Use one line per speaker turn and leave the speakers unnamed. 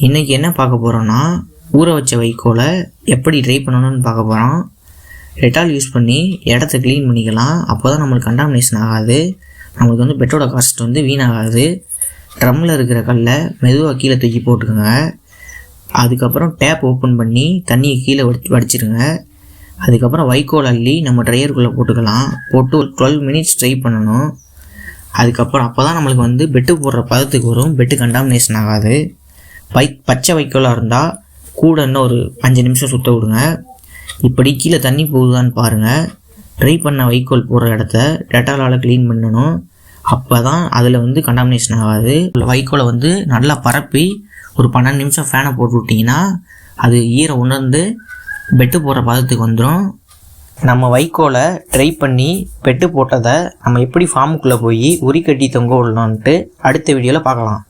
இன்றைக்கி என்ன பார்க்க போகிறோன்னா, ஊற வச்ச வைக்கோலை எப்படி ட்ரை பண்ணணும்னு பார்க்க போகிறோம். டெட்டால் யூஸ் பண்ணி இடத்த க்ளீன் பண்ணிக்கலாம். அப்போ தான் நம்மளுக்கு கண்டாமினேஷன் ஆகாது, நம்மளுக்கு வந்து பெட்டோட காஸ்ட் வந்து வீணாகாது. ட்ரம்மில் இருக்கிற கல்லை மெதுவாக கீழே தூக்கி போட்டுக்கோங்க. அதுக்கப்புறம் டேப் ஓப்பன் பண்ணி தண்ணியை கீழே வடிச்சிருங்க. அதுக்கப்புறம் வைக்கோல் அள்ளி நம்ம ட்ரையருக்குள்ளே போட்டுக்கலாம். போட்டு ஒரு 12 மினிட்ஸ் ட்ரை பண்ணணும். அதுக்கப்புறம் அப்போ தான் நம்மளுக்கு வந்து பெட்டு போடுற பதத்துக்கு வரும், பெட்டு கண்டாமினேஷன் ஆகாது. பச்சை வைக்கோலாக இருந்தால் கூட இன்னும் ஒரு 5 நிமிஷம் சுற்ற விடுங்க. இப்படி கீழே தண்ணி போகுதான்னு பாருங்கள். ட்ரை பண்ண வைக்கோல் போடுற இடத்த டெட்டாலால் க்ளீன் பண்ணணும். அப்போ தான் அதில் வந்து கண்டாமினேஷன் ஆகாது. வைக்கோலை வந்து நல்லா பரப்பி ஒரு 12 நிமிஷம் ஃபேனை போட்டு விட்டிங்கன்னா அது ஈரம் உணர்ந்து பெட்டு போடுற பதத்துக்கு வந்துடும். நம்ம வைக்கோலை ட்ரை பண்ணி பெட்டு போட்டதை நம்ம எப்படி ஃபார்முக்குள்ளே போய் உரி கட்டி தொங்க விடலான்ட்டு அடுத்த வீடியோவில் பார்க்கலாம்.